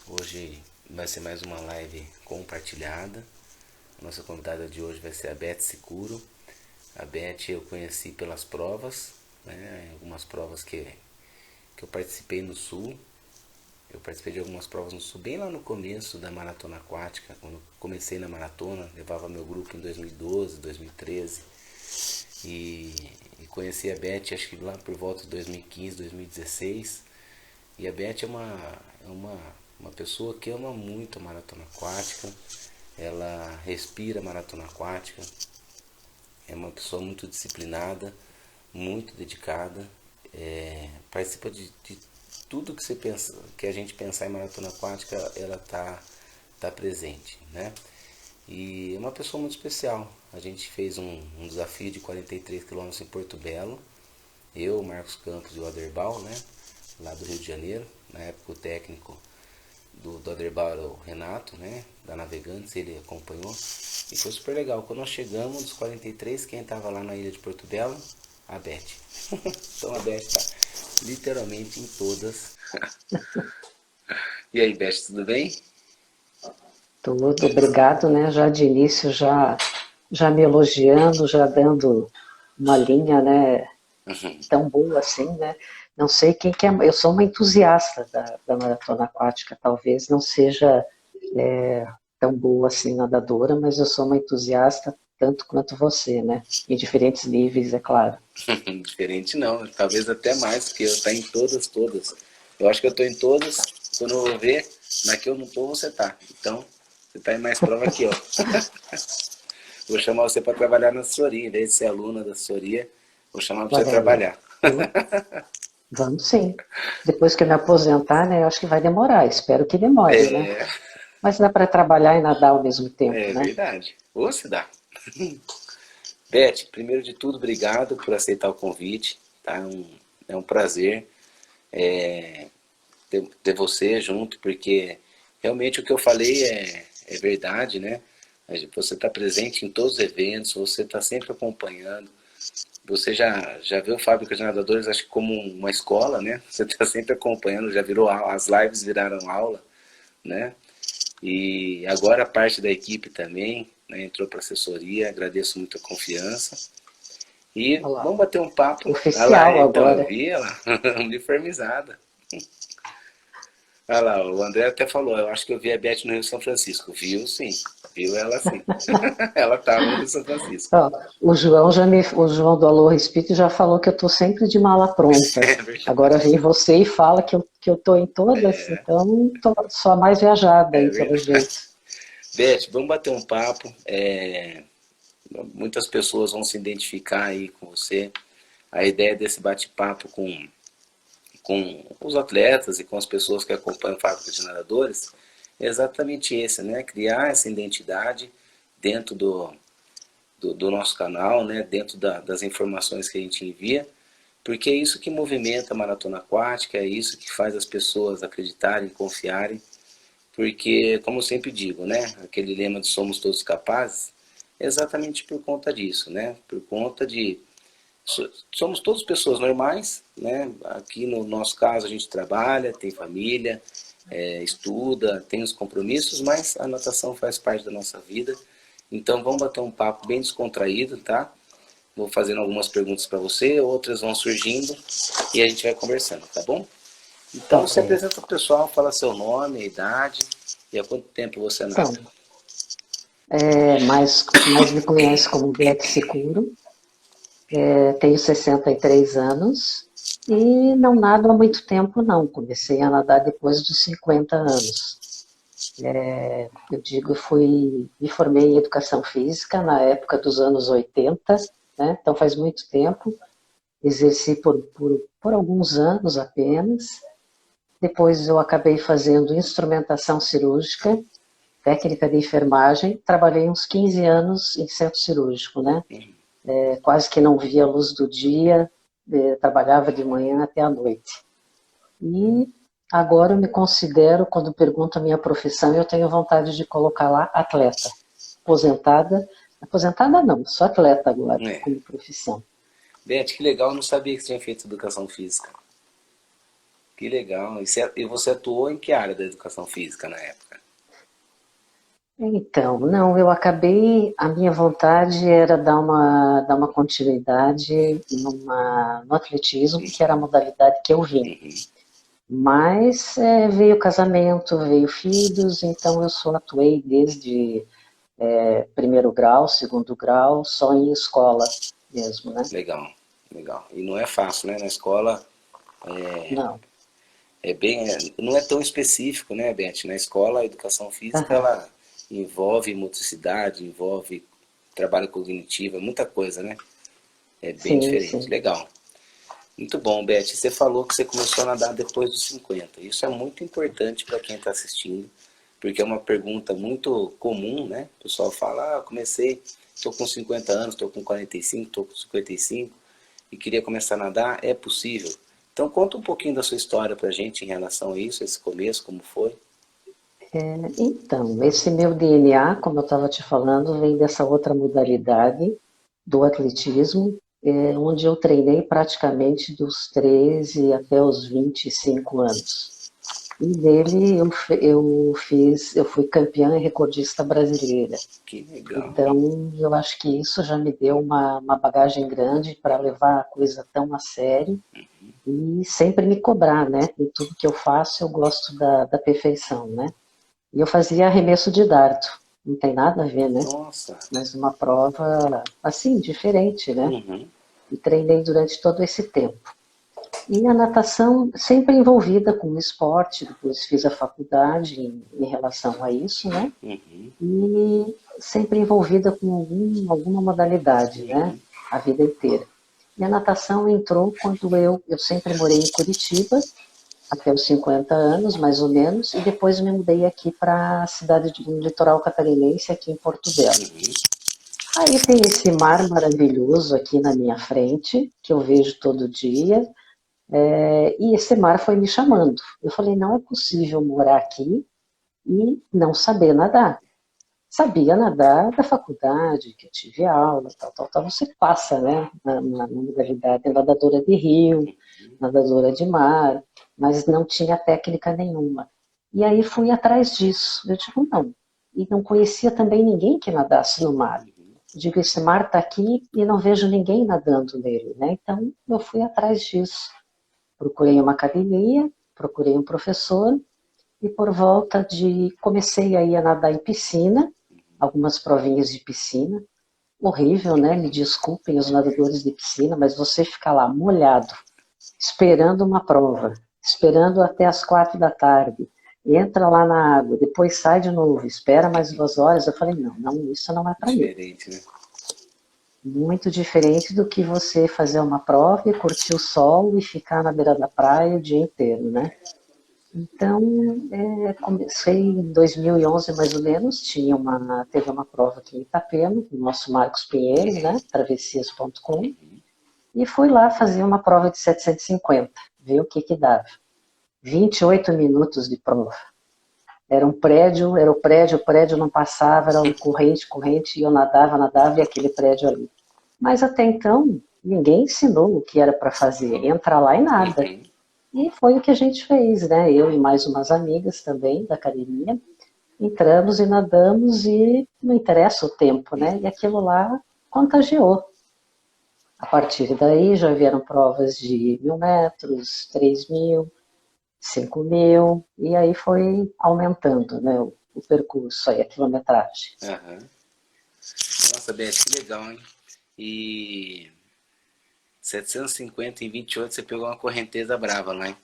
Hoje vai ser mais uma live compartilhada. A nossa convidada de hoje vai ser a Beth Sicuro. A Beth eu conheci pelas provas, né? Algumas provas que eu participei no Sul. Eu participei de algumas provas no Sul, bem lá no começo da maratona aquática, quando eu comecei na maratona, levava meu grupo em 2012, 2013. E, e conheci a Beth acho que lá por volta de 2015, 2016. E a Beth é uma pessoa que ama muito a maratona aquática, ela respira a maratona aquática, é uma pessoa muito disciplinada, muito dedicada, participa de tudo que você pensa, que a gente pensar em maratona aquática, ela tá presente, né? E é uma pessoa muito especial. A gente fez um desafio de 43 quilômetros em Porto Belo, eu, Marcos Campos e o Aderbal, né? Lá do Rio de Janeiro. Na época o técnico do Aderbal era o Renato, né? Da Navegantes, ele acompanhou. E foi super legal. Quando nós chegamos dos 43, quem estava lá na ilha de Porto Belo? A Beth. Então a Beth está literalmente em todas. E aí, Beth, tudo bem? Tudo, obrigado, né? Já de início, já me elogiando, já dando uma linha, né? Tão boa assim, né? Não sei quem que é. Eu sou uma entusiasta da maratona aquática, talvez não seja tão boa assim nadadora, mas eu sou uma entusiasta tanto quanto você, né? Em diferentes níveis, é claro. Diferente não, talvez até mais, porque eu tá em todas, todas. Eu acho que eu tô em todas, quando eu vou ver, na que eu não tô, você tá. Então, você tá em mais prova que eu. Vou chamar você para trabalhar na assessoria, em vez de ser aluna da assessoria, vou chamar para você Olha aí, trabalhar. vamos sim. Depois que eu me aposentar, né? Eu acho que vai demorar, espero que demore, né? É, Mas dá para trabalhar e nadar ao mesmo tempo, é né? verdade. Ou se dá. Beth, primeiro de tudo, obrigado por aceitar o convite. Tá? É um prazer ter você junto, porque realmente o que eu falei é verdade, né? Você está presente em todos os eventos, você está sempre acompanhando. Você já viu Fábrica de Nadadores, acho que como uma escola, né? Você está sempre acompanhando, já virou aula, as lives viraram aula, né? E agora a parte da equipe também, né? Entrou para assessoria, agradeço muito a confiança. E Olha lá, vamos bater um papo. Olha lá, oficial então, eu agora. vi ela, uniformizada. Olha lá, o André até falou, eu acho que eu vi a Beth no Rio São Francisco. Viu sim, viu ela sim. Ela estava no Rio São Francisco. Ó, o João do Alô Espírito já falou que eu estou sempre de mala pronta. É verdade. Agora vem você e fala que eu estou em todas, então sou a mais viajada É aí, pelo verdade. jeito. Beth, vamos bater um papo. Muitas pessoas vão se identificar aí com você. A ideia desse bate-papo com os atletas e com as pessoas que acompanham a Fábrica de Nadadores é exatamente esse, né? Criar essa identidade dentro do nosso canal, né? Dentro das informações que a gente envia, porque é isso que movimenta a maratona aquática, é isso que faz as pessoas acreditarem, confiarem, porque, como eu sempre digo, né? Aquele lema de somos todos capazes, é exatamente por conta disso, né? Por conta de somos todos pessoas normais, né? Aqui no nosso caso a gente trabalha, tem família, estuda, tem os compromissos, mas a natação faz parte da nossa vida. Então vamos bater um papo bem descontraído, tá? Vou fazendo algumas perguntas para você, outras vão surgindo e a gente vai conversando, tá bom? Então Ok. você apresenta o pessoal, fala seu nome, a idade e há quanto tempo você nada. Então, mais me conhece como Beth Securo, tenho 63 anos e não nado há muito tempo, não. Comecei a nadar depois dos 50 anos. Eu digo, me formei em educação física na época dos anos 80, né? Então faz muito tempo. Exerci por alguns anos apenas. Depois eu acabei fazendo instrumentação cirúrgica, técnica de enfermagem. Trabalhei uns 15 anos em centro cirúrgico, né? Quase que não via a luz do dia, trabalhava de manhã até à noite. E agora eu me considero, quando perguntam a minha profissão, eu tenho vontade de colocar lá atleta. Aposentada, aposentada não, sou atleta agora, É. como profissão. Beth, que legal, eu não sabia que você tinha feito educação física. Que legal. E você atuou em que área da educação física na época? Então, não, eu acabei, a minha vontade era dar uma continuidade no atletismo, que era a modalidade que eu vim. Uhum. Mas veio casamento, veio filhos, então eu só atuei desde primeiro grau, segundo grau, só em escola mesmo, né? Legal, legal. E não é fácil, né? Na escola Não. não é tão específico, né, Beth? Na escola a educação física Aham. ela envolve motricidade, envolve trabalho cognitivo, é muita coisa, né? É bem Sim, diferente. sim. Legal. Muito bom, Beth. Você falou que você começou a nadar depois dos 50. Isso é muito importante para quem está assistindo, porque é uma pergunta muito comum, né? O pessoal fala, comecei, estou com 50 anos, estou com 45, estou com 55 e queria começar a nadar. É possível? Então conta um pouquinho da sua história para a gente em relação a isso, esse começo, como foi. Então, esse meu DNA, como eu estava te falando, vem dessa outra modalidade do atletismo, onde eu treinei praticamente dos 13 até os 25 anos. E nele eu fui campeã e recordista brasileira. Que legal. Então, eu acho que isso já me deu uma bagagem grande para levar a coisa tão a sério e sempre me cobrar, né? Em tudo que eu faço, eu gosto da perfeição, né? E eu fazia arremesso de dardo, não tem nada a ver, né? Nossa. Mas uma prova, assim, diferente, né? Uhum. E treinei durante todo esse tempo. E a natação sempre envolvida com o esporte, depois fiz a faculdade em relação a isso, né? Uhum. E sempre envolvida com alguma modalidade, né? Uhum. A vida inteira. E a natação entrou quando eu sempre morei em Curitiba, até os 50 anos, mais ou menos, e depois me mudei aqui para a cidade do litoral catarinense, aqui em Porto Belo. Uhum. Aí tem esse mar maravilhoso aqui na minha frente, que eu vejo todo dia, e esse mar foi me chamando. Eu falei, não é possível morar aqui e não saber nadar. Sabia nadar da faculdade, que eu tive aula, tal, tal, tal. Você passa, né, na modalidade nadadora de rio, nadadora de mar, mas não tinha técnica nenhuma. E aí fui atrás disso. Eu digo, não. E não conhecia também ninguém que nadasse no mar. Eu digo, esse mar está aqui e não vejo ninguém nadando nele, né? Então eu fui atrás disso. Procurei uma academia, procurei um professor e por volta de. Comecei aí a nadar em piscina, algumas provinhas de piscina. Horrível, né? Me desculpem os nadadores de piscina, mas você ficar lá molhado, esperando uma prova, esperando até as 4 da tarde, entra lá na água, depois sai de novo, espera mais 2 horas. Eu falei, não, não, isso não é para mim. Diferente, né? Muito diferente do que você fazer uma prova e curtir o sol e ficar na beira da praia o dia inteiro, né? Então, comecei em 2011, mais ou menos, teve uma prova aqui em Itapema, com o nosso Marcos Pinheiro, né, travessias.com, e fui lá fazer uma prova de 750, ver o que que dava. 28 minutos de prova. Era um prédio, era o prédio não passava, era um corrente, corrente, e eu nadava, nadava, e aquele prédio ali. Mas até então, ninguém ensinou o que era para fazer, entra lá e nada. Uhum. E foi o que a gente fez, né? Eu e mais umas amigas também da academia. Entramos e nadamos e não interessa o tempo, né? E aquilo lá contagiou. A partir daí já vieram provas de 1.000 metros, 3.000, 5.000, e aí foi aumentando, né? O percurso, aí, a quilometragem. Aham. Nossa, Beth, que legal, hein? E 750 em 28 você pegou uma correnteza brava lá, hein?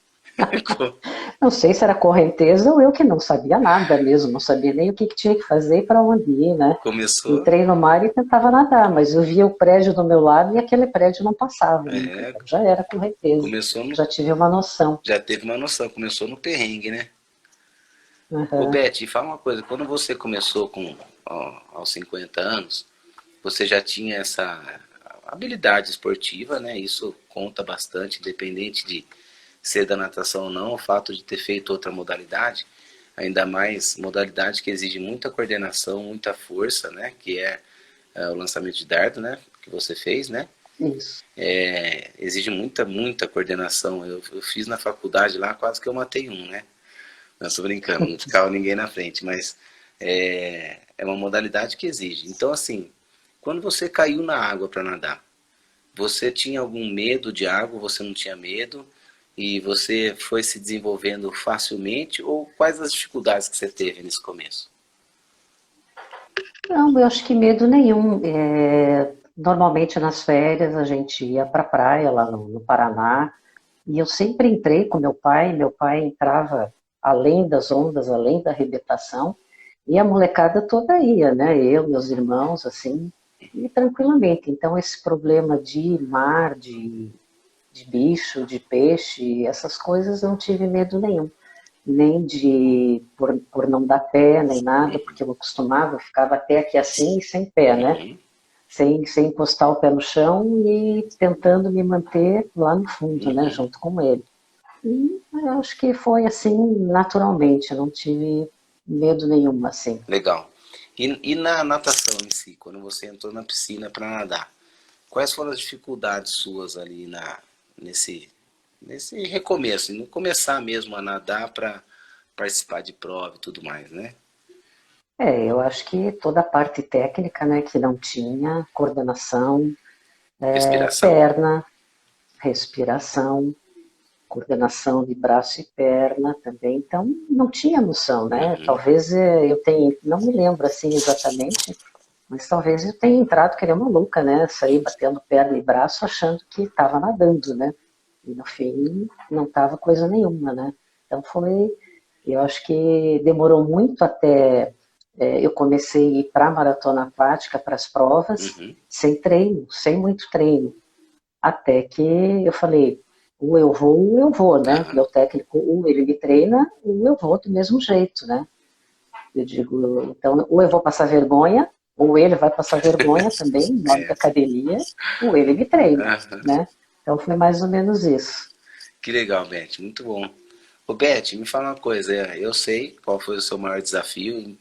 Não sei se era correnteza ou eu que não sabia nada mesmo, não sabia nem o que tinha que fazer e para onde ir, né? Começou, Entrei no mar e tentava nadar, mas eu via o prédio do meu lado e aquele prédio não passava nunca. é, Então já era correnteza, começou no, já tive uma noção. já teve uma noção, começou no perrengue, né? Ô Uhum. Beth, fala uma coisa, quando você começou aos 50 anos, você já tinha essa habilidade esportiva, né? Isso conta bastante, independente de ser da natação ou não, o fato de ter feito outra modalidade, ainda mais modalidade que exige muita coordenação, muita força, né? Que é o lançamento de dardo, né? Que você fez, né? Isso. Exige muita coordenação. Eu fiz na faculdade lá, quase que eu matei um, né? Não, tô brincando, não ficava ninguém na frente, mas é uma modalidade que exige. Então, assim, quando você caiu na água para nadar, você tinha algum medo de água? Você não tinha medo? E você foi se desenvolvendo facilmente? Ou quais as dificuldades que você teve nesse começo? Não, eu acho que medo nenhum. Normalmente nas férias a gente ia para a praia lá no Paraná e eu sempre entrei com meu pai. Meu pai entrava além das ondas, além da arrebentação e a molecada toda ia, né? Eu, meus irmãos, assim, e tranquilamente. Então esse problema de mar, de bicho, de peixe, essas coisas eu não tive medo nenhum. Nem de por não dar pé, nem nada, porque eu acostumava, eu ficava até aqui assim e sem pé, né? Uhum, Sem encostar o pé no chão e tentando me manter lá no fundo, né? uhum. Junto com ele. E eu acho que foi assim, naturalmente, eu não tive medo nenhum, assim. Legal. E na natação em si, quando você entrou na piscina para nadar, quais foram as dificuldades suas ali nesse, nesse recomeço, no começar mesmo a nadar para participar de prova e tudo mais, né? Eu acho que toda a parte técnica, né, que não tinha, coordenação, Respiração. perna, respiração, coordenação de braço e perna também, então não tinha noção, né? Uhum. Talvez eu tenha, não me lembro assim exatamente, mas talvez eu tenha entrado que nem maluca, né? Saí batendo perna e braço achando que estava nadando, né? E no fim não estava coisa nenhuma, né? Então foi, eu acho que demorou muito até eu comecei a ir para a maratona aquática, para as provas, Uhum. sem treino, sem muito treino. Até que eu falei, ou eu vou, né? Aham. Meu técnico, ou ele me treina, ou eu vou do mesmo jeito, né? Eu digo, então, ou eu vou passar vergonha, ou ele vai passar vergonha também, em nome da É. academia, ou ele me treina, Aham. né? Então foi mais ou menos isso. Que legal, Beth. Muito bom. Ô, Beth, me fala uma coisa. Eu sei qual foi o seu maior desafio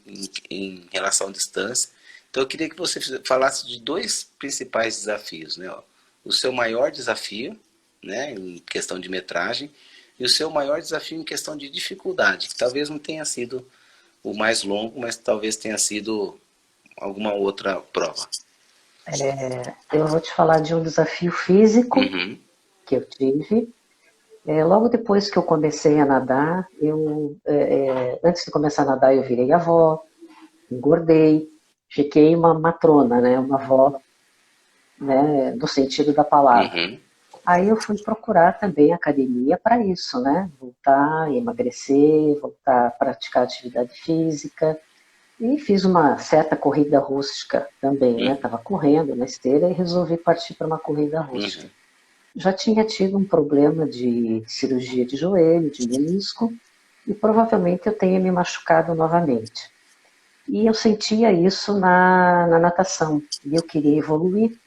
em relação à distância. Então, eu queria que você falasse de dois principais desafios, né? Ó. O seu maior desafio, né, em questão de metragem, e o seu maior desafio em questão de dificuldade, que talvez não tenha sido o mais longo, mas talvez tenha sido alguma outra prova. Eu vou te falar de um desafio físico Uhum, que eu tive. Logo depois que eu comecei a nadar, antes de começar a nadar, eu virei avó, engordei, fiquei uma matrona, né, uma avó, né, no sentido da palavra. uhum, Aí eu fui procurar também academia para isso, né, voltar a emagrecer, voltar a praticar atividade física, e fiz uma certa corrida rústica também, né, estava correndo na esteira e resolvi partir para uma corrida rústica. uhum, Já tinha tido um problema de cirurgia de joelho, de menisco, e provavelmente eu tenha me machucado novamente. E eu sentia isso na natação, e eu queria evoluir.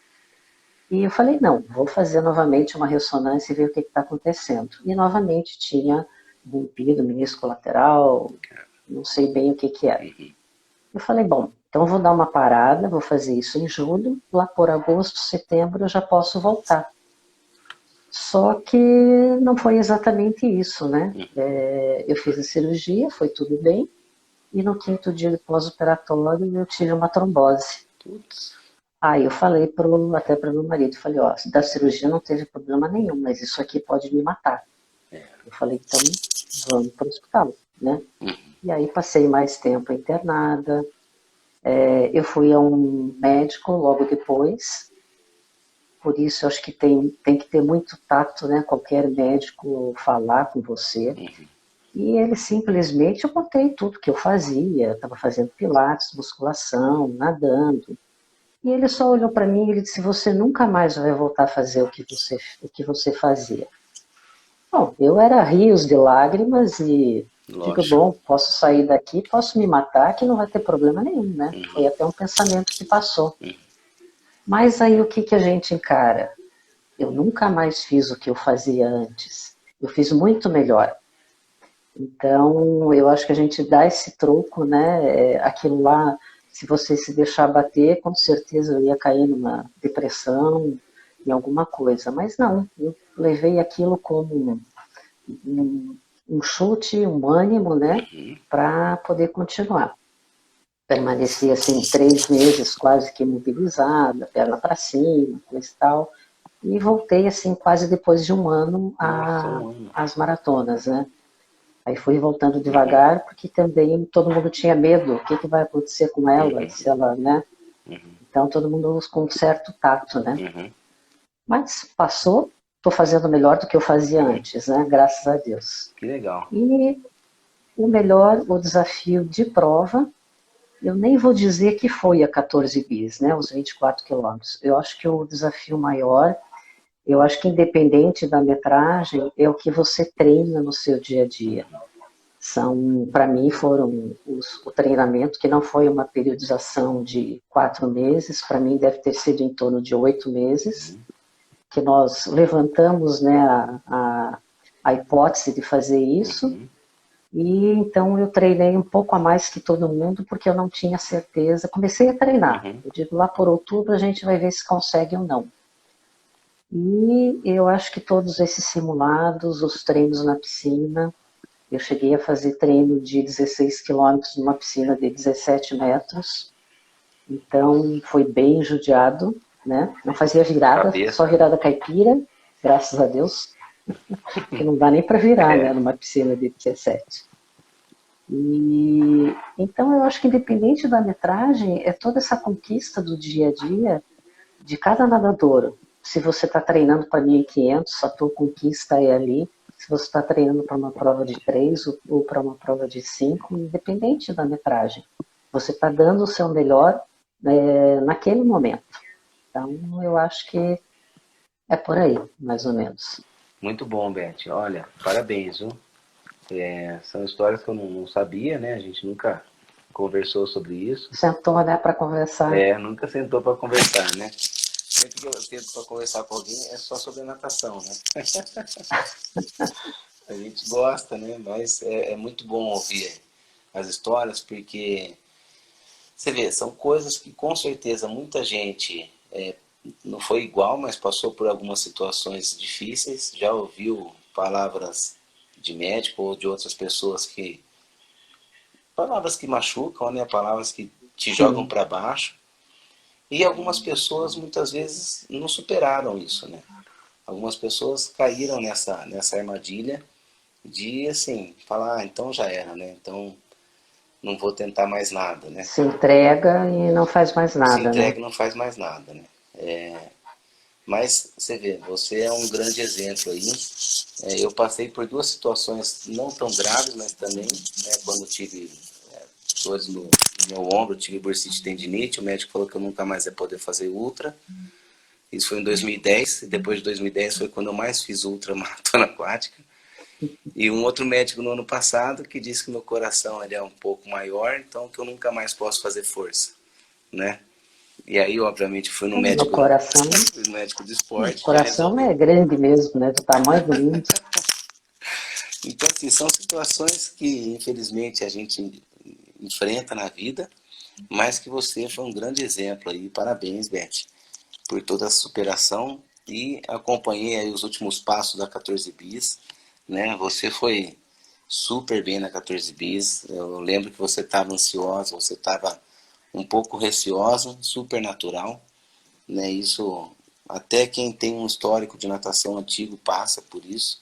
E eu falei, não, vou fazer novamente uma ressonância e ver o que está acontecendo. E novamente tinha rompido o menisco lateral, não sei bem o que era. uhum. Eu falei, bom, então eu vou dar uma parada, vou fazer isso em julho, lá por agosto, setembro eu já posso voltar. Só que não foi exatamente isso, né? Eu fiz a cirurgia, foi tudo bem, e no quinto dia de pós-operatório eu tive uma trombose. Putz. Aí eu falei até para meu marido, falei, ó, da cirurgia não teve problema nenhum, mas isso aqui pode me matar. Eu falei, então vamos para o hospital, né? E aí passei mais tempo internada. Eu fui a um médico logo depois, por isso eu acho que tem que ter muito tato, né? Qualquer médico falar com você. E ele simplesmente, eu contei tudo que eu fazia, estava fazendo pilates, musculação, nadando. E ele só olhou para mim e ele disse, você nunca mais vai voltar a fazer o que você fazia. Bom, eu era rios de lágrimas e digo, Lógico. bom, posso sair daqui, posso me matar, que não vai ter problema nenhum, né? Foi até um pensamento que passou. Mas aí o que, que a gente encara? Eu nunca mais fiz o que eu fazia antes. Eu fiz muito melhor. Então, eu acho que a gente dá esse troco, né? Aquilo lá, se você se deixar bater, com certeza eu ia cair numa depressão, em alguma coisa, mas não, eu levei aquilo como um chute, um ânimo, né, para poder continuar. Permaneci assim 3 meses quase que imobilizada, perna para cima, coisa e tal, e voltei assim quase depois de um ano Nossa, um ano. às maratonas, né? Aí fui voltando devagar, porque também todo mundo tinha medo, o que, que vai acontecer com ela, se ela, né? Então todo mundo com um certo tato, né? Mas passou, estou fazendo melhor do que eu fazia antes, né? Graças a Deus. Que legal. E o desafio de prova, eu nem vou dizer que foi a 14 bis, né? Os 24 quilômetros. Eu acho que o desafio maior, eu acho que independente da metragem, é o que você treina no seu dia a dia. Para mim, foram o treinamento, que não foi uma periodização de 4 meses, para mim deve ter sido em torno de 8 meses, que nós levantamos, né, a hipótese de fazer isso, e então eu treinei um pouco a mais que todo mundo, porque eu não tinha certeza. Comecei a treinar, eu digo, lá por outubro a gente vai ver se consegue ou não. E eu acho que todos esses simulados, os treinos na piscina, eu cheguei a fazer treino de 16 quilômetros numa piscina de 17 metros, então foi bem judiado, né? Não fazia virada, só virada caipira, graças a Deus, que não dá nem para virar, né, numa piscina de 17. E então eu acho que independente da metragem, é toda essa conquista do dia a dia de cada nadador. Se você está treinando para 1.500, a tua conquista é ali. Se você está treinando para uma prova de 3 ou para uma prova de 5, independente da metragem, você está dando o seu melhor naquele momento. Então, eu acho que é por aí, mais ou menos. Muito bom, Beth. Olha, parabéns, viu? São histórias que eu não sabia, né? A gente nunca conversou sobre isso. Sentou, né, para conversar. Nunca sentou para conversar, né? Sempre que eu tento para conversar com alguém é só sobre natação, né? A gente gosta, né? Mas é muito bom ouvir as histórias, porque você vê, são coisas que com certeza muita gente não foi igual, mas passou por algumas situações difíceis, já ouviu palavras de médico ou de outras pessoas palavras que machucam, né? Palavras que te jogam para baixo. E algumas pessoas muitas vezes não superaram isso, né? Algumas pessoas caíram nessa armadilha de, assim, falar, então já era, né? Então não vou tentar mais nada, né? Se entrega e não faz mais nada, Se entrega né? e não faz mais nada, né? Mas você vê, você é um grande exemplo aí. Eu passei por 2 situações não tão graves, mas também, né, quando tive dores no meu ombro, tive bursite tendinite, o médico falou que eu nunca mais ia poder fazer ultra. Isso foi em 2010, e depois de 2010 foi quando eu mais fiz ultra maratona aquática. E um outro médico no ano passado que disse que meu coração ele é um pouco maior, então que eu nunca mais posso fazer força, né? E aí, obviamente, fui no médico, no médico de esporte. O coração é grande mesmo, né? Do tamanho do mundo. Então, assim, são situações que, infelizmente, a gente enfrenta na vida, mas que você foi um grande exemplo aí. Parabéns, Beth, por toda a superação, e acompanhei aí os últimos passos da 14 Bis, né? Você foi super bem na 14 Bis. Eu lembro que você estava ansiosa, você estava um pouco receosa, super natural, né? Isso até quem tem um histórico de natação antigo passa por isso.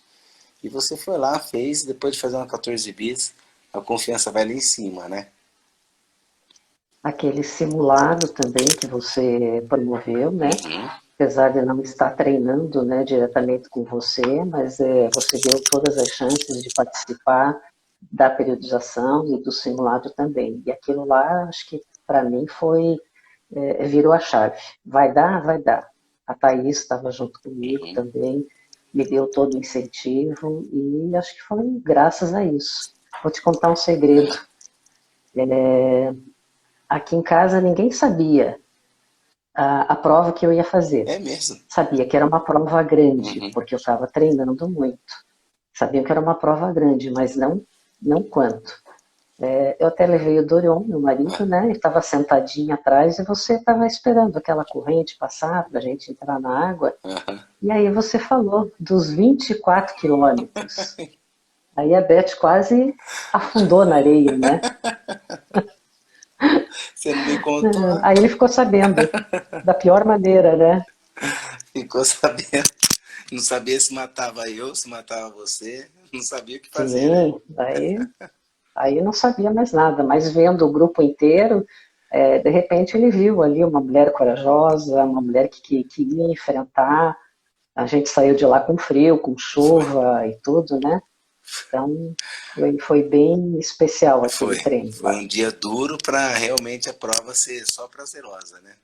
E você foi lá, fez, depois de fazer uma 14 bis, a confiança vai lá em cima, né? Aquele simulado também que você promoveu, né? Apesar de não estar treinando, né, diretamente com você, mas você deu todas as chances de participar da periodização e do simulado também. E aquilo lá, acho que para mim virou a chave. Vai dar, vai dar. A Thaís estava junto comigo também, me deu todo o incentivo e acho que foi graças a isso. Vou te contar um segredo. Aqui em casa ninguém sabia a prova que eu ia fazer. É mesmo? Sabia que era uma prova grande, porque eu estava treinando muito. Sabia que era uma prova grande, mas não quanto. Eu até levei o Dorion, meu marido, né? Ele estava sentadinho atrás e você estava esperando aquela corrente passar para a gente entrar na água. Aham. E aí você falou dos 24 quilômetros. Aí a Beth quase afundou na areia, né? Você não me contou? Aí ele ficou sabendo, da pior maneira, né? Ficou sabendo. Não sabia se matava eu, se matava você. Não sabia o que fazer, né? Sim, aí não sabia mais nada, mas vendo o grupo inteiro, de repente ele viu ali uma mulher corajosa, uma mulher que ia enfrentar. A gente saiu de lá com frio, com Foi. chuva e tudo, né? Então foi bem especial aquele Foi. treino Foi lá. um dia duro para realmente a prova ser só prazerosa, né?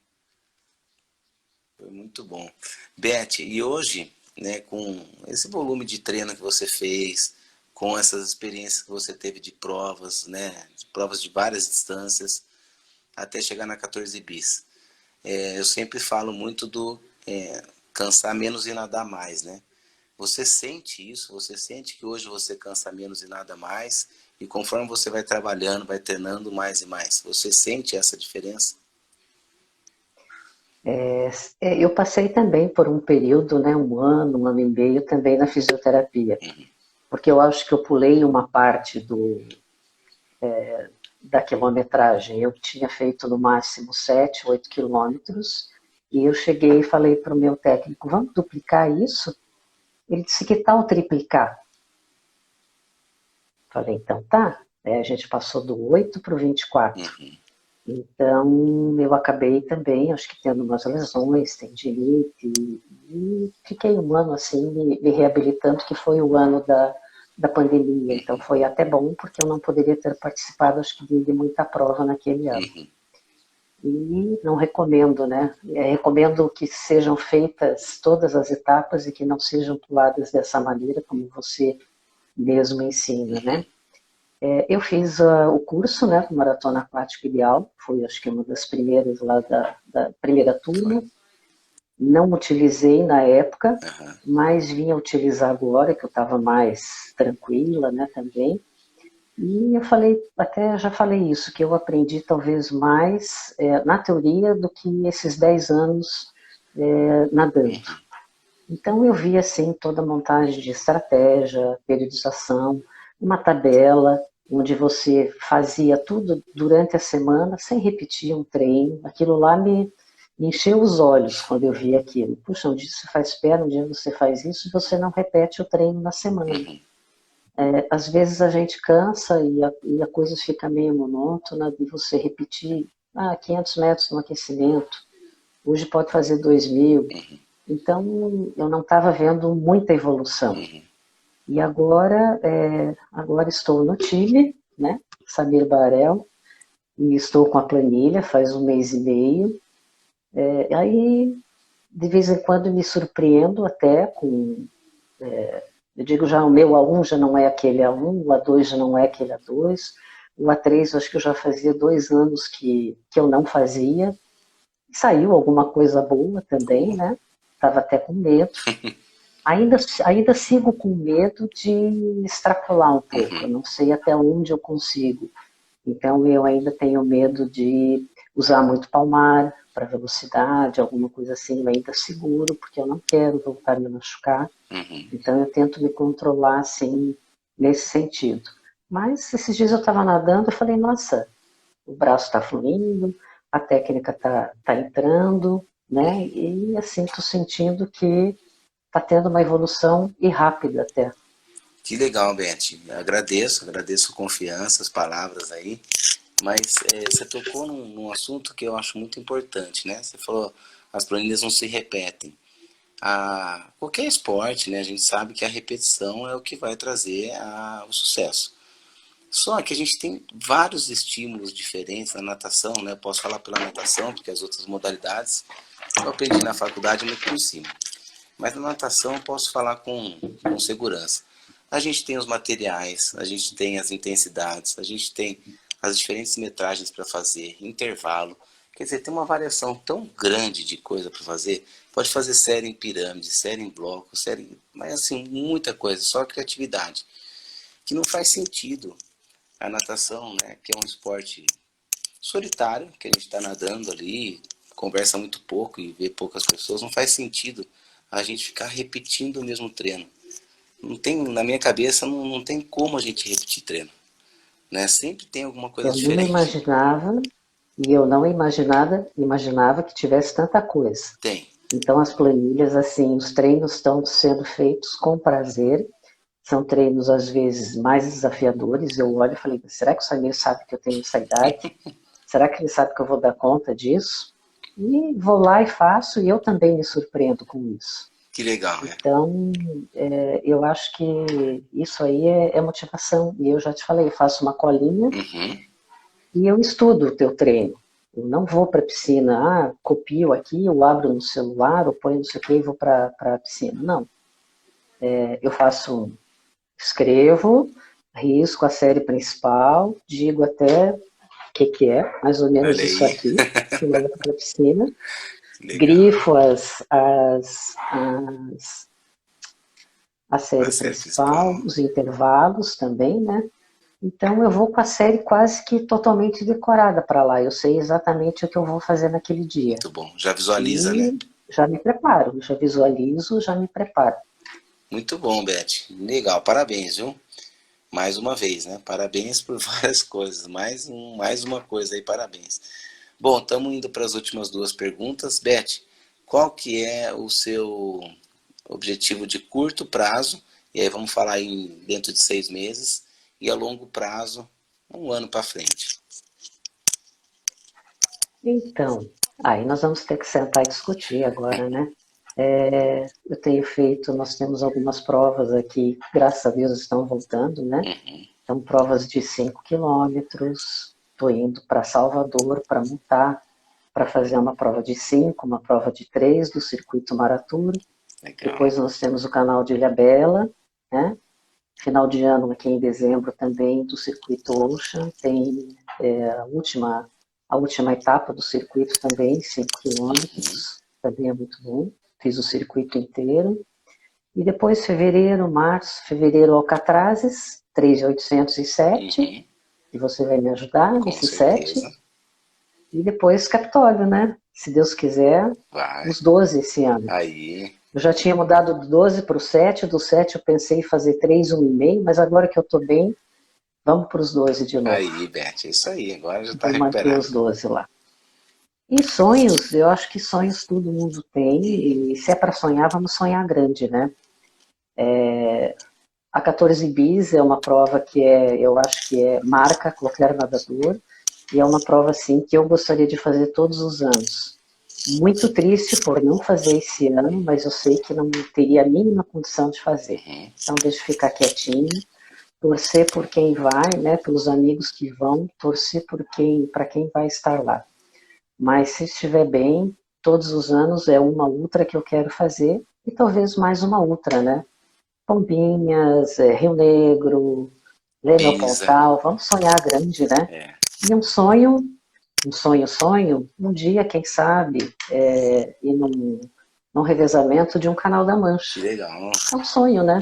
Foi muito bom. Beth, e hoje, né, com esse volume de treino que você fez, com essas experiências que você teve de provas, né, de provas de várias distâncias, até chegar na 14 bis, eu sempre falo muito do cansar menos e nadar mais, né? Você sente isso? Você sente que hoje você cansa menos e nada mais? E conforme você vai trabalhando, vai treinando mais e mais, você sente essa diferença? Eu passei também por um período, né, um ano e meio também na fisioterapia, porque eu acho que eu pulei uma parte da quilometragem. Eu tinha feito no máximo 7, 8 quilômetros, e eu cheguei e falei para o meu técnico, vamos duplicar isso? Ele disse que tal triplicar? Falei, então tá. A gente passou do 8 para o 24. Uhum. Então, eu acabei também, acho que tendo umas lesões, tendinite, e fiquei um ano assim, me reabilitando, que foi o ano da pandemia. Então, foi até bom, porque eu não poderia ter participado, acho que, de muita prova naquele ano. Uhum. E não recomendo, né? Recomendo que sejam feitas todas as etapas e que não sejam puladas dessa maneira, como você mesmo ensina, né? Eu fiz o curso, né, do Maratona Aquática Ideal, fui acho que uma das primeiras lá da primeira Foi. turma. Não utilizei na época, Uhum. mas vim a utilizar agora, que eu estava mais tranquila, né, também. E eu falei, até já falei isso, que eu aprendi talvez mais na teoria do que esses 10 anos nadando. Então eu vi assim toda a montagem de estratégia, periodização, uma tabela onde você fazia tudo durante a semana sem repetir um treino. Aquilo lá me encheu os olhos quando eu vi aquilo. Puxa, um dia você faz perna, um dia você faz isso, e você não repete o treino na semana. Às vezes a gente cansa e a coisa fica meio monótona de você repetir 500 metros no aquecimento, hoje pode fazer 2.000. Então eu não estava vendo muita evolução. E agora estou no time, né, Samir Barel, e estou com a planilha faz um mês e meio. Aí, de vez em quando, me surpreendo até com. Eu digo já, o meu A1 já não é aquele A1, o A2 já não é aquele A2, o A3 acho que eu já fazia 2 anos que eu não fazia. Saiu alguma coisa boa também, Oh. né? Estava até com medo. Ainda sigo com medo de extrapolar um pouco, eu Uhum. não sei até onde eu consigo. Então eu ainda tenho medo de usar muito palmar para velocidade, alguma coisa assim, eu ainda seguro, porque eu não quero voltar a me machucar. Uhum. Então eu tento me controlar assim, nesse sentido. Mas esses dias eu estava nadando e falei, nossa, o braço está fluindo, a técnica tá entrando, né? E assim, estou sentindo que está tendo uma evolução e rápida até. Que legal, Beth. Agradeço a confiança, as palavras aí. Mas você tocou num assunto que eu acho muito importante, né? Você falou, as planilhas não se repetem. Qualquer esporte, né? A gente sabe que a repetição é o que vai trazer o sucesso. Só que a gente tem vários estímulos diferentes na natação, né? Eu posso falar pela natação, porque as outras modalidades eu aprendi na faculdade muito por cima. Mas na natação eu posso falar com segurança. A gente tem os materiais, a gente tem as intensidades, a gente tem as diferentes metragens para fazer, intervalo. Quer dizer, tem uma variação tão grande de coisa para fazer. Pode fazer série em pirâmide, série em bloco, série, mas assim, muita coisa, só criatividade. Que não faz sentido a natação, né, que é um esporte solitário, que a gente está nadando ali, conversa muito pouco e vê poucas pessoas, não faz sentido a gente ficar repetindo o mesmo treino. Não tem, na minha cabeça, não tem como a gente repetir treino, né? Sempre tem alguma coisa Eu não diferente. imaginava, e eu não imaginava que tivesse tanta coisa. Tem. Então, as planilhas, assim, os treinos estão sendo feitos com prazer. São treinos, às vezes, mais desafiadores. Eu olho e falei, será que o Samir sabe que eu tenho essa idade? Será que ele sabe que eu vou dar conta disso? E vou lá e faço, e eu também me surpreendo com isso. Que legal, né? Então, eu acho que isso aí é motivação. E eu já te falei, faço uma colinha Uhum. e eu estudo o teu treino. Eu não vou para a piscina, copio aqui, eu abro no celular, ou ponho não sei o que e vou para a piscina. Não. Eu escrevo, risco a série principal, digo até o que é, mais ou menos Olha isso aí. aqui, que leva para a piscina. Legal. Grifo a A série série principal. principal, os intervalos também, né? Então eu vou com a série quase que totalmente decorada para lá. Eu sei exatamente o que eu vou fazer naquele dia. Muito bom. Já visualiza, né? E já me preparo, já visualizo, já me preparo. Muito bom, Beth. Legal. Parabéns, viu? Mais uma vez, né? Parabéns por várias coisas. Mais uma coisa aí, parabéns. Bom, estamos indo para as últimas duas perguntas. Beth, qual que é o seu objetivo de curto prazo? E aí vamos falar em dentro de 6 meses. E a longo prazo, 1 ano para frente. Então, aí nós vamos ter que sentar e discutir agora, né? Eu tenho feito, nós temos algumas provas aqui, graças a Deus estão voltando, né? Então, provas de 5 quilômetros, estou indo para Salvador para montar, para fazer uma prova de 5, uma prova de 3 do circuito Maratur. Legal. Depois nós temos o canal de Ilhabela, né? Final de ano, aqui em dezembro, também do circuito Ocean, tem a última etapa do circuito também, 5 quilômetros, também é muito bom. Fiz o circuito inteiro. E depois, fevereiro, Alcatrazes, 3.807, e você vai me ajudar Com nesses 7. certeza. E depois Capitólio, né? Se Deus quiser, Vai. os 12 esse ano. Aí. Eu já tinha mudado do 12 para o 7, do 7 eu pensei em fazer 3, 1,5, mas agora que eu estou bem, vamos para os 12 de novo. Aí, Beth, é isso aí. Agora já está Vou manter recuperado. os 12 lá. E sonhos, eu acho que sonhos todo mundo tem, e se é para sonhar, vamos sonhar grande, né? A 14 bis é uma prova que eu acho que marca qualquer nadador, e é uma prova assim que eu gostaria de fazer todos os anos. Muito triste por não fazer esse ano, mas eu sei que não teria a mínima condição de fazer. Então deixa eu ficar quietinho, torcer por quem vai, né, pelos amigos que vão, torcer para quem vai estar lá. Mas se estiver bem, todos os anos é uma ultra que eu quero fazer, e talvez mais uma ultra, né? Pombinhas, Rio Negro, Leme Pisa. Pontal, vamos sonhar grande, né? É. E um dia, quem sabe, ir num revezamento de um Canal da Que Mancha. legal. É um sonho, né?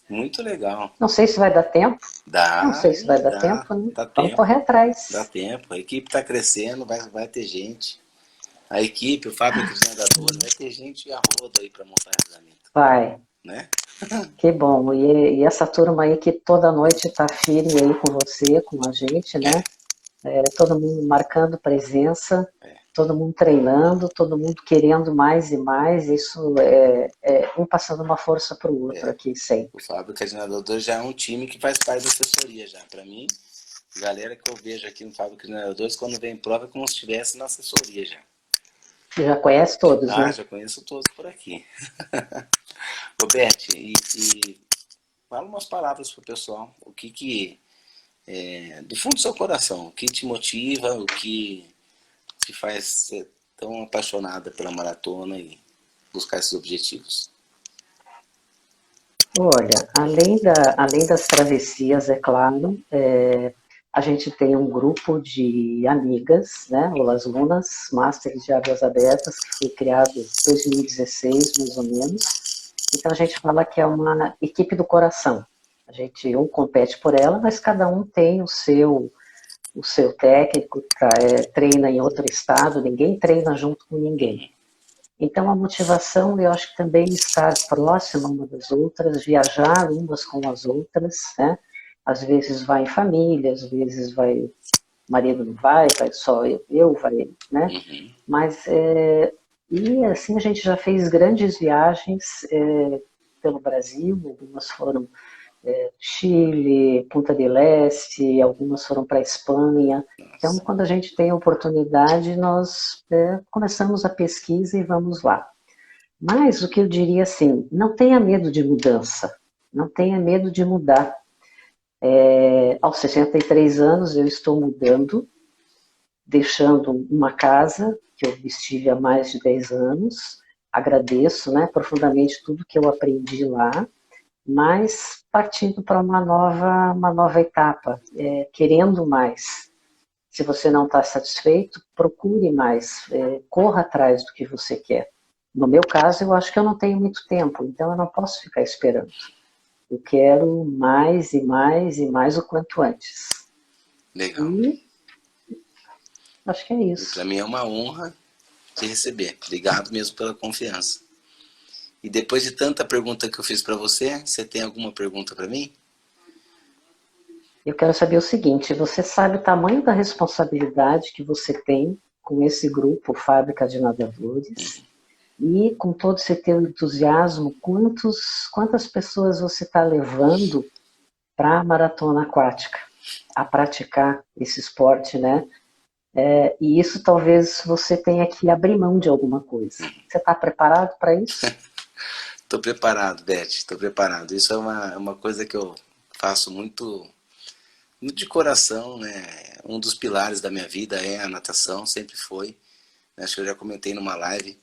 Muito legal. Não sei se vai dar tempo. Dá. Não sei se vai dar Dá. tempo, né? Dá Vamos tempo. correr atrás. Dá tempo. A equipe está crescendo, vai ter gente. A equipe, o Fábrica de Nadadores, vai ter gente a roda aí para montar revezamento. Vai. Né? Que bom. E essa turma aí que toda noite está firme aí com você, com a gente, né? Todo mundo marcando presença, todo mundo treinando, todo mundo querendo mais e mais. Isso um passando uma força para o outro aqui sempre. O Fábrica de Nadadores já é um time que faz parte da assessoria já. Para mim, galera que eu vejo aqui no Fábrica de Nadadores, quando vem em prova é como se estivesse na assessoria já. Você já conhece todos, né? Já conheço todos por aqui. Roberto, e fala umas palavras pro pessoal. O que do fundo do seu coração, o que te motiva, o que te faz ser tão apaixonada pela maratona e buscar esses objetivos? Olha, além das travessias, é claro, a gente tem um grupo de amigas, né, o Las Lunas, Masters de Águas Abertas, que foi criado em 2016, mais ou menos. Então a gente fala que é uma equipe do coração. A gente um compete por ela, mas cada um tem o seu técnico, treina em outro estado, ninguém treina junto com ninguém. Então a motivação, eu acho que também estar próxima uma das outras, viajar umas com as outras, né? Às vezes vai em família, às vezes vai, o marido não vai, vai só eu vai ele, né? Mas, e assim a gente já fez grandes viagens pelo Brasil, algumas foram Chile, Punta del Este, algumas foram para a Espanha. Então, Nossa. quando a gente tem a oportunidade, nós começamos a pesquisa e vamos lá. Mas o que eu diria assim, não tenha medo de mudança, não tenha medo de mudar. Aos 63 anos eu estou mudando, deixando uma casa que eu estive há mais de 10 anos, agradeço, né, profundamente tudo que eu aprendi lá, mas partindo para uma nova etapa, querendo mais. Se você não está satisfeito, procure mais, corra atrás do que você quer. No meu caso, eu acho que eu não tenho muito tempo, então eu não posso ficar esperando. Eu quero mais e mais e mais o quanto antes. Legal. E acho que é E para isso. mim é uma honra te receber. Obrigado mesmo pela confiança. E depois de tanta pergunta que eu fiz para você, você tem alguma pergunta para mim? Eu quero saber o seguinte: você sabe o tamanho da responsabilidade que você tem com esse grupo Fábrica de Nadadores? E com todo esse teu entusiasmo, quantas pessoas você está levando para a maratona aquática, a praticar esse esporte, né? E isso talvez você tenha que abrir mão de alguma coisa. Você está preparado para isso? Estou preparado, Beth, estou preparado. Isso é uma coisa que eu faço muito de coração, né? Um dos pilares da minha vida é a natação, sempre foi. Acho que eu já comentei numa live,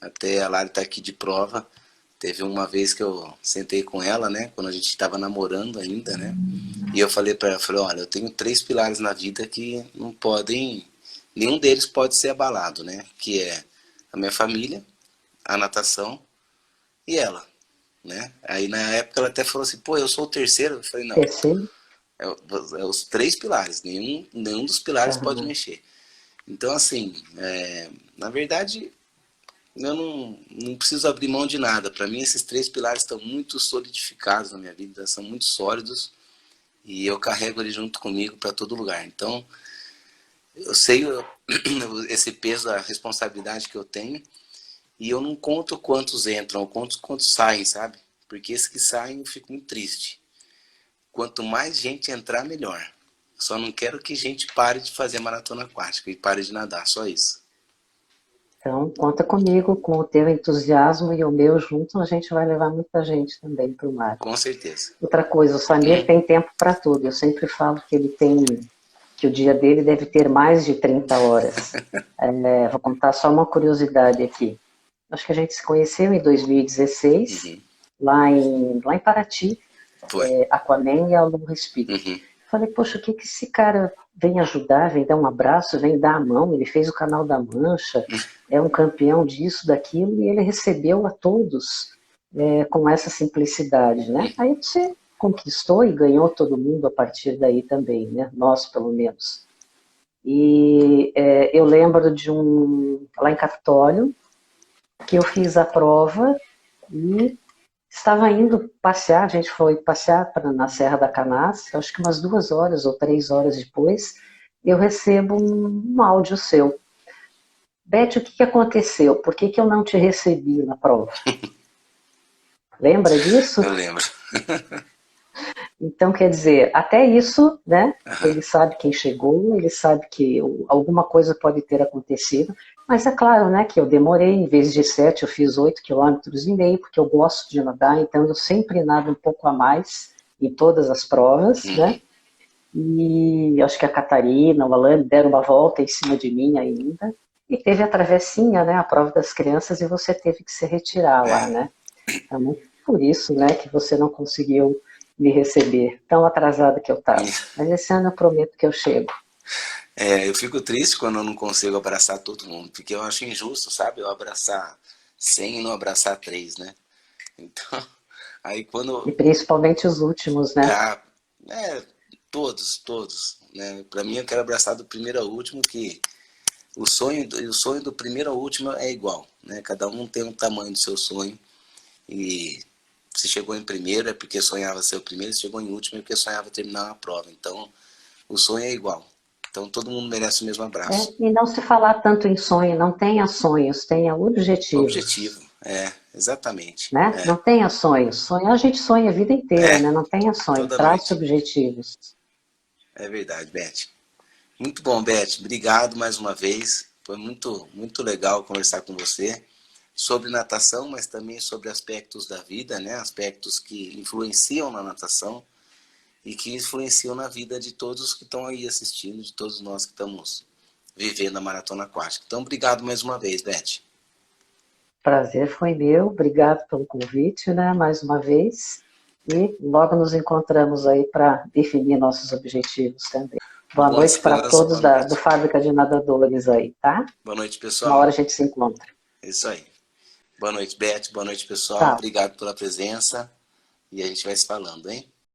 até a Lari está aqui de prova. Teve uma vez que eu sentei com ela, né? Quando a gente estava namorando ainda, né? E eu falei para ela, falei, olha, eu tenho 3 pilares na vida que não podem, nenhum deles pode ser abalado, né? Que é a minha família, a natação e ela, né? Aí na época ela até falou assim, pô, eu sou o terceiro. Eu falei, não, Terceiro? é os 3 pilares, nenhum dos pilares pode Uhum. mexer. Então, assim, na verdade, eu não preciso abrir mão de nada. Para mim, esses 3 pilares estão muito solidificados na minha vida, são muito sólidos e eu carrego ele junto comigo para todo lugar. Então, eu sei esse peso, a responsabilidade que eu tenho e eu não conto quantos entram, eu conto quantos saem, sabe? Porque esses que saem eu fico muito triste. Quanto mais gente entrar, melhor. Só não quero que gente pare de fazer maratona aquática e pare de nadar, só isso. Então, conta comigo, com o teu entusiasmo e o meu junto, a gente vai levar muita gente também para o mar. Com certeza. Outra coisa, o Samir tem tempo para tudo. Eu sempre falo que ele tem, que o dia dele deve ter mais de 30 horas. Vou contar só uma curiosidade aqui. Acho que a gente se conheceu em 2016, lá em Paraty, Foi. Aquaman e Aloha Speak. Falei, poxa, o que esse cara vem ajudar, vem dar um abraço, vem dar a mão, ele fez o Canal da Mancha, é um campeão disso, daquilo, e ele recebeu a todos com essa simplicidade, né? Aí você conquistou e ganhou todo mundo a partir daí também, né? Nós, pelo menos. E eu lembro de lá em Capitólio, que eu fiz a prova e estava indo passear, a gente foi passear na Serra da Canastra, acho que umas 2 horas ou 3 horas depois, eu recebo um áudio seu. Beth, o que aconteceu? Por que eu não te recebi na prova? Lembra disso? Eu lembro. Então, quer dizer, até isso, né? Ele sabe quem chegou, ele sabe que alguma coisa pode ter acontecido, mas é claro, né, que eu demorei, em vez de 7, eu fiz 8,5 km, porque eu gosto de nadar, então eu sempre nado um pouco a mais em todas as provas, né? E acho que a Catarina, o Alan deram uma volta em cima de mim ainda, e teve a travessinha, né, a prova das crianças, e você teve que se retirar lá, né? Então, por isso, né, que você não conseguiu me receber, tão atrasada que eu estava. Mas esse ano eu prometo que eu chego. Eu fico triste quando eu não consigo abraçar todo mundo, porque eu acho injusto, sabe? Eu abraçar 100 e não abraçar 3, né? Então, Aí E quando... principalmente os últimos, né? Ah, é, todos, né? Para mim eu quero abraçar do primeiro ao último, que o sonho do primeiro ao último é igual, né? Cada um tem um tamanho do seu sonho e se chegou em primeiro é porque sonhava ser o primeiro, se chegou em último é porque sonhava terminar uma prova. Então, o sonho é igual. Então, todo mundo merece o mesmo abraço. E não se falar tanto em sonho, não tenha sonhos, tenha Objetivo, objetivos, exatamente. né? Não tenha sonhos. Sonhar a gente sonha a vida inteira, É, né? Não tenha sonho, toda trace noite. objetivos. É verdade, Beth. Muito bom, Beth. Obrigado mais uma vez. Foi muito legal conversar com você sobre natação, mas também sobre aspectos da vida, né? Aspectos que influenciam na natação e que influenciam na vida de todos que estão aí assistindo, de todos nós que estamos vivendo a maratona aquática. Então, obrigado mais uma vez, Beth. Prazer foi meu, obrigado pelo convite, né? Mais uma vez. E logo nos encontramos aí para definir nossos objetivos também. Um Boa bom noite para descanso, todos boa do noite. Fábrica de Nadadores aí, tá? Boa noite, Uma hora pessoal. a gente se encontra. É isso aí. Boa noite, Beth. Boa noite, pessoal. Tchau. Obrigado pela presença. E a gente vai se falando, hein?